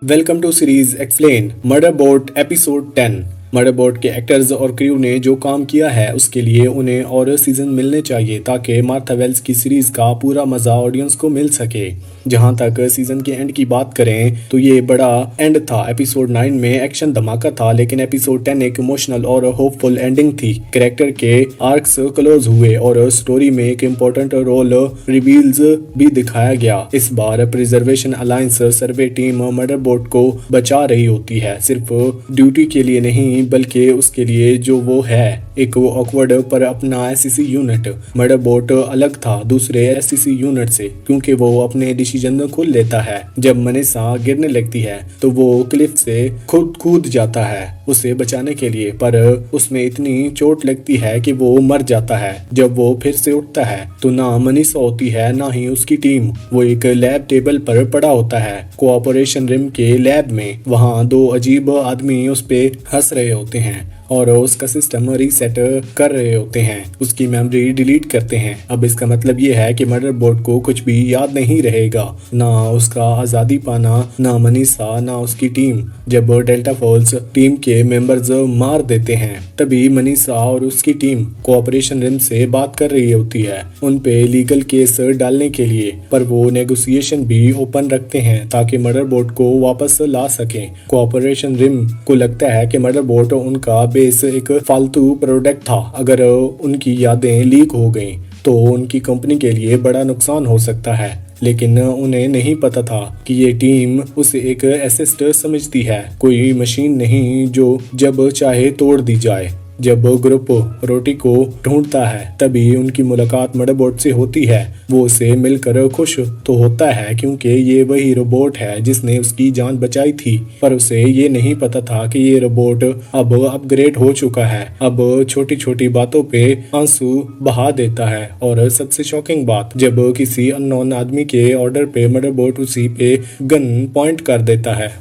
Welcome to series explain murderboard episode 10। Murderboard के actors और crew ने जो काम किया है उसके लिए उन्हें और सीजन मिलने चाहिए ताकि मार्था वेल्स की सीरीज का पूरा मजा ऑडियंस को मिल सके। जहां तक सीजन के एंड की बात करें तो ये बड़ा एंड था। एपिसोड 9 में एक्शन धमाका था, लेकिन एपिसोड 10 एक इमोशनल और होपफुल एंडिंग थी। कैरेक्टर के आर्क्स क्लोज हुए और स्टोरी में एक इम्पोर्टेंट रोल रिवील्स भी दिखाया गया। इस बार प्रिजर्वेशन अलायंस सर्वे टीम मर्डरबोर्ड को बचा रही होती है, सिर्फ ड्यूटी के लिए नहीं बल्कि उसके लिए जो वो है, एक ऑकवर्ड पर अपना एससीसी यूनिट। मर्डरबोर्ड अलग था दूसरे एससीसी यूनिट से क्योंकि वो अपने डिसीजन खुद लेता है। जब मनीषा गिरने लगती है तो वो क्लिफ से खुद कूद जाता है उसे बचाने के लिए, पर उसमें इतनी चोट लगती है कि वो मर जाता है। जब वो फिर से उठता है तो ना मनीषा होती है ना ही उसकी टीम। वो एक लैब टेबल पर पड़ा होता है कोऑपरेशन रिम के लैब में। वहाँ दो अजीब आदमी उस पे हंस रहे होते हैं और उसका सिस्टम रीसेट कर रहे होते हैं, उसकी मेमोरी डिलीट करते हैं। अब इसका मतलब ये है कि मर्डरबोर्ड को कुछ भी याद नहीं रहेगा, ना उसका आज़ादी पाना, ना मनीषा, ना उसकी टीम। जब डेल्टा फोर्स टीम के मेंबर्स मार देते हैं तभी मनीषा और उसकी टीम कोऑपरेशन रिम से बात कर रही होती है उन पे लीगल केस डालने के लिए, पर वो नेगोशिएशन भी ओपन रखते हैं ताकि मर्डरबोर्ड को वापस ला सकें। कोऑपरेशन रिम को लगता है कि मर्डरबोर्ड उनका बेस एक फालतू प्रोडक्ट था। अगर उनकी यादें लीक हो गईं तो उनकी कंपनी के लिए बड़ा नुकसान हो सकता है, लेकिन उन्हें नहीं पता था कि ये टीम उसे एक एसेट समझती है, कोई मशीन नहीं जो जब चाहे तोड़ दी जाए। जब ग्रुप रोटी को ढूंढता है तभी उनकी मुलाकात मर्डरबोर्ड से होती है। वो उसे मिलकर खुश तो होता है क्योंकि ये वही रोबोट है जिसने उसकी जान बचाई थी, पर उसे ये नहीं पता था कि ये रोबोट अब अपग्रेड हो चुका है। अब छोटी छोटी बातों पे आंसू बहा देता है। और सबसे शॉकिंग बात, जब किसी अननोन आदमी के ऑर्डर पे मर्डरबोर्ड उसी पे गन पॉइंट कर देता है।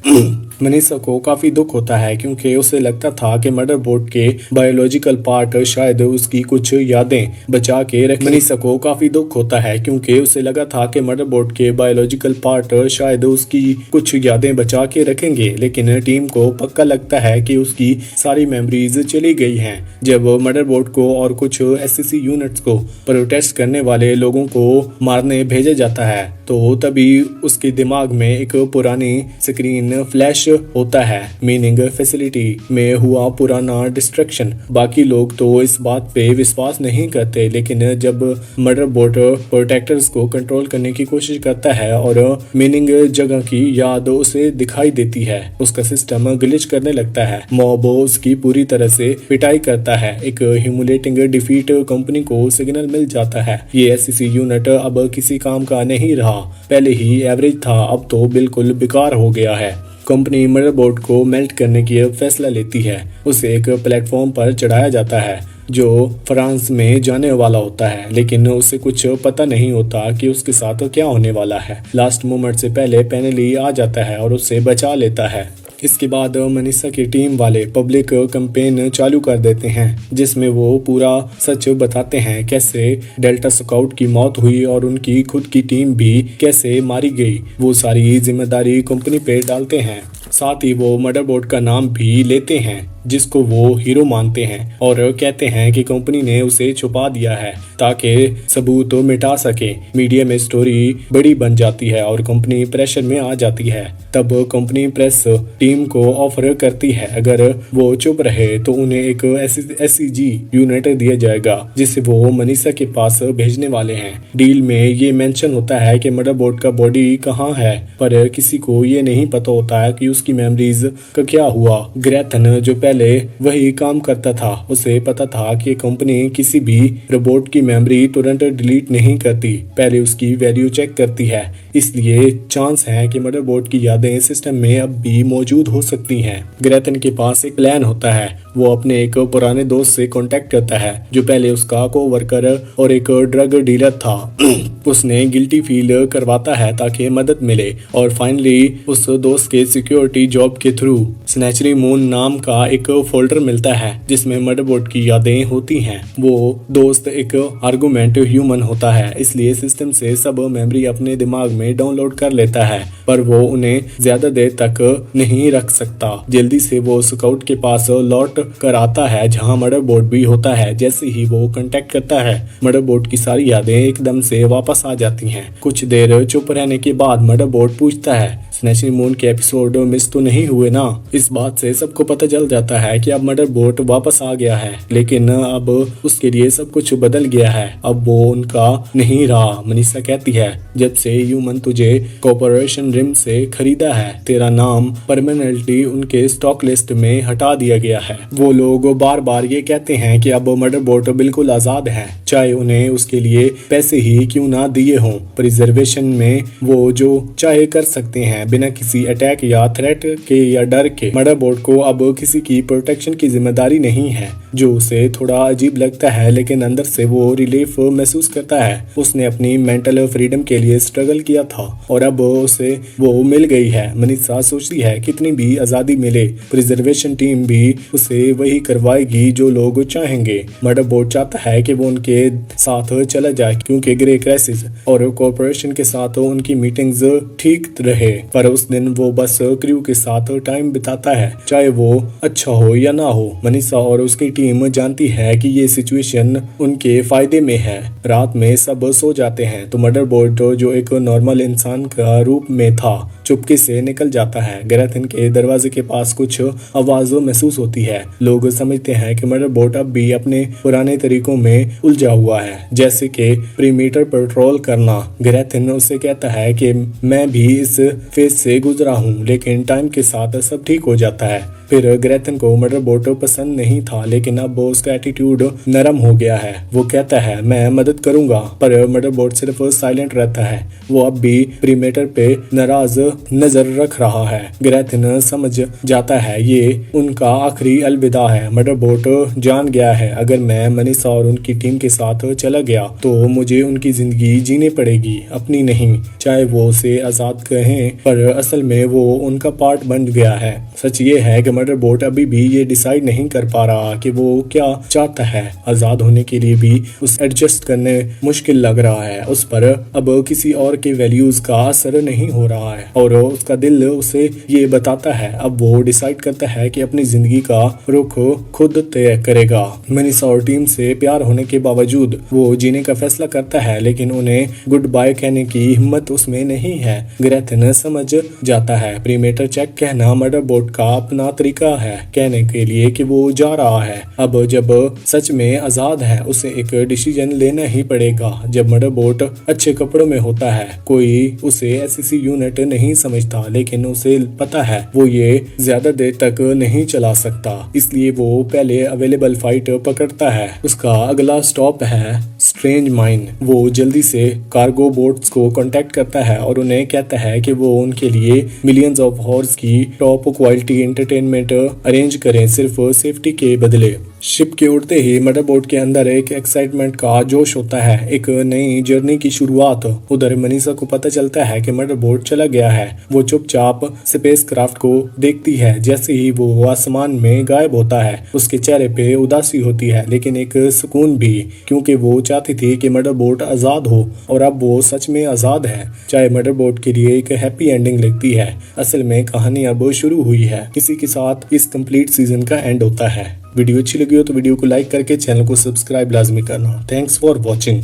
मनीषा को काफी दुख होता है क्योंकि उसे लगता था कि मर्डरबोर्ड के बायोलॉजिकल पार्ट शायद उसकी कुछ यादें बचा के रखें। मनीषा को काफी दुख होता है क्योंकि उसे लगा था कि मर्डरबोर्ड के बायोलॉजिकल पार्ट शायद उसकी कुछ यादें बचा के रखेंगे, लेकिन टीम को पक्का लगता है कि उसकी सारी मेमोरीज चली गई हैं। जब मर्डरबोर्ड को और कुछ एससीसी यूनिट्स को प्रोटेस्ट करने वाले लोगों को मारने भेजा जाता है तो तभी उसके दिमाग में एक पुरानी स्क्रीन फ्लैश होता है, मीनिंग फैसिलिटी में हुआ पुराना डिस्ट्रक्शन। बाकी लोग तो इस बात पे विश्वास नहीं करते, लेकिन जब मर्डरबोर्ड प्रोटेक्टर्स को कंट्रोल करने की कोशिश करता है और मीनिंग जगह की याद उसे दिखाई देती है, उसका सिस्टम ग्लिच करने लगता है। मॉब उसकी पूरी तरह से पिटाई करता है। एक ह्यूमिलेटिंग डिफीट कंपनी को सिग्नल मिल जाता है। ये एससीसी यूनिट अब किसी काम का नहीं रहा, पहले ही एवरेज था, अब तो बिल्कुल बेकार हो गया है। कंपनी मर्डरबोर्ड को मेल्ट करने की फैसला लेती है। उसे एक प्लेटफॉर्म पर चढ़ाया जाता है जो फ्रांस में जाने वाला होता है, लेकिन उसे कुछ पता नहीं होता कि उसके साथ क्या होने वाला है। लास्ट मोमेंट से पहले पेनेली आ जाता है और उसे बचा लेता है। इसके बाद मनीषा की टीम वाले पब्लिक कैंपेन चालू कर देते हैं जिसमें वो पूरा सच बताते हैं, कैसे डेल्टा स्काउट की मौत हुई और उनकी खुद की टीम भी कैसे मारी गई। वो सारी जिम्मेदारी कंपनी पे डालते हैं, साथ ही वो मर्डरबोर्ड का नाम भी लेते हैं जिसको वो हीरो मानते हैं और कहते हैं कि कंपनी ने उसे छुपा दिया है ताकि सबूत मिटा सके। मीडिया में स्टोरी बड़ी बन जाती है और कंपनी प्रेशर में आ जाती है। तब कंपनी प्रेस टीम को ऑफर करती है अगर वो चुप रहे तो उन्हें एक एससीजी यूनिट दिया जाएगा जिसे वो मनीषा के पास भेजने वाले हैं। डील में ये मेंशन होता है कि मर्डरबोर्ड का बॉडी कहाँ है, पर किसी को ये नहीं पता होता है कि उसकी मेमोरीज का क्या हुआ। ग्रेथन जो पहले वही काम करता था, उसे पता था कि कंपनी किसी भी रोबोट की मेमोरी तुरंत डिलीट नहीं करती, पहले उसकी वैल्यू चेक करती है। इसलिए चांस है कि मर्डरबोर्ड की यादें सिस्टम में अब भी मौजूद हो सकती हैं। ग्रेथन के पास एक प्लान होता है। वो अपने एक पुराने दोस्त से कांटेक्ट करता है जो पहले उसका कोवर्कर और एक ड्रग डीलर था। उसने गिल्टी फील करवाता है ताकि मदद मिले और फाइनली उस दोस्त के सिक्योरिटी जॉब के थ्रू स्नैचरी मून नाम का एक फोल्डर मिलता है जिसमें मर्डरबोर्ड की यादें होती हैं। वो दोस्त एक आर्गुमेंट ह्यूमन होता है, इसलिए सिस्टम से सब मेमोरी अपने दिमाग में डाउनलोड कर लेता है पर वो उन्हें ज्यादा देर तक नहीं रख सकता। जल्दी से वो स्काउट के पास लौट कर आता है जहाँ मदरबोर्ड भी होता है। जैसे ही वो कांटेक्ट करता है, मदरबोर्ड की सारी यादें एकदम से वापस आ जाती हैं। कुछ देर चुप रहने के बाद मदरबोर्ड पूछता है, स्नैचिंग मून के एपिसोड मिस तो नहीं हुए ना? इस बात से सबको पता चल जाता है कि अब मदरबोर्ड वापस आ गया है, लेकिन अब उसके लिए सब कुछ बदल गया है। अब वो उनका नहीं रहा। मनीषा कहती है, जब से ह्यूमन तुझे कॉर्पोरेशन रिम से खरीदा है, तेरा नाम परमानेंटली उनके स्टॉक लिस्ट में हटा दिया गया है। वो लोग बार बार ये कहते हैं कि अब मदरबोर्ड बिल्कुल आजाद है, चाहे उन्हें उसके लिए पैसे ही क्यों ना दिए हों। प्रिजर्वेशन में वो जो चाहे कर सकते हैं बिना किसी अटैक या थ्रेट के या डर के। मदरबोर्ड को अब किसी की प्रोटेक्शन की जिम्मेदारी नहीं है, जो उसे थोड़ा अजीब लगता है, लेकिन अंदर से वो रिलीफ महसूस करता है। उसने अपनी मेंटल फ्रीडम के लिए स्ट्रगल किया था और अब उसे वो मिल गई है। मनीषा सोचती है कितनी भी आजादी मिले, प्रिजर्वेशन टीम भी उसे वही करवाएगी जो लोग चाहेंगे। मदरबोर्ड चाहता है कि वो उनके साथ चला जाए, क्योंकि ग्रे क्राइसिस और कॉर्पोरेशन के साथ उनकी मीटिंग्स ठीक रहे। पर उस दिन वो बस क्रू के साथ टाइम बिताता है, चाहे वो अच्छा हो या ना हो। मनीषा और उसकी टीम जानती है कि ये सिचुएशन उनके फायदे में है। रात में सब सो जाते हैं तो मदरबोर्ड जो एक नॉर्मल इंसान का रूप में था, चुपके से निकल जाता है। गैरेथिन के दरवाजे के पास कुछ आवाज महसूस होती है। लोग समझते हैं कि मदरबोर्ड अब भी अपने पुराने तरीकों में उलझा हुआ है, जैसे कि प्रीमीटर पेट्रोल करना। गैरेथिन उससे कहता है कि मैं भी इस फेज से गुजरा हूँ, लेकिन टाइम के साथ सब ठीक हो जाता है। फिर गैरेथिन को मदरबोर्ड पसंद नहीं था, लेकिन अब उसका एटीट्यूड नरम हो गया है। वो कहता है, मैं मदद करूंगा, पर मदरबोर्ड सिर्फ साइलेंट रहता है। वो अब भी प्रीमेटर पे नाराज नजर रख रहा है। गैरेथिन समझ जाता है ये उनका आखिरी अलविदा है। मदरबोर्ड जान गया है, अगर मैं मनीषा और उनकी टीम के साथ चला गया तो मुझे उनकी जिंदगी जीनी पड़ेगी, अपनी नहीं। चाहे वो उसे आजाद कहें, पर असल में वो उनका पार्ट बन गया है। सच ये है कि मदरबोर्ड अभी भी ये डिसाइड नहीं कर पा रहा कि वो क्या चाहता है। आजाद होने के लिए भी उसे एडजस्ट करने मुश्किल लग रहा है। उस पर अब किसी और के वैल्यूज का असर नहीं हो रहा है और उसका दिल उसे ये बताता है। अब वो डिसाइड करता है कि अपनी जिंदगी का रुख खुद तय करेगा। मनीषा और टीम से प्यार होने के बावजूद वो जीने का फैसला करता है, लेकिन उन्हें गुड बाय कहने की हिम्मत उसमें नहीं है। गैरेथिन समझ जाता है प्रीमेटर चेक कहना मदरबोर्ड का अपना तरीका है कहने के लिए कि वो जा रहा है। अब जब सच में आजाद है, उसे एक डिसीजन लेना ही पड़ेगा। जब मदरबोर्ड अच्छे कपड़ों में होता है, कोई उसे एसएससी यूनिट नहीं समझता, लेकिन उसे पता है वो ये ज्यादा देर तक नहीं चला सकता, इसलिए वो पहले अवेलेबल फ्लाइट पकड़ता है। उसका अगला स्टॉप है स्ट्रेंज माइन। वो जल्दी से कार्गो बोट्स को कांटेक्ट करता है और उन्हें कहता है कि वो उनके लिए मिलियंस ऑफ हॉर्स की टॉप क्वालिटी एंटरटेनमेंट अरेंज करें, सिर्फ सेफ्टी के बदले। शिप के उड़ते ही मदरबोर्ड के अंदर एक एक्साइटमेंट का जोश होता है, एक नई जर्नी की शुरुआत। उधर मनीषा को पता चलता है कि मदरबोर्ड चला गया है। वो चुपचाप स्पेस क्राफ्ट को देखती है। जैसे ही वो आसमान में गायब होता है, उसके चेहरे पे उदासी होती है, लेकिन एक सुकून भी, क्योंकि वो चाहती थी कि मदरबोर्ड आजाद हो और अब वो सच में आजाद है। चाहे मदरबोर्ड के लिए एक हैप्पी एंडिंग लगती है, असल में कहानी अब शुरू हुई है। इसी के साथ इस कंप्लीट सीजन का एंड होता है। वीडियो अच्छी लगी हो तो वीडियो को लाइक करके चैनल को सब्सक्राइब लाजमी करना। Thanks for watching.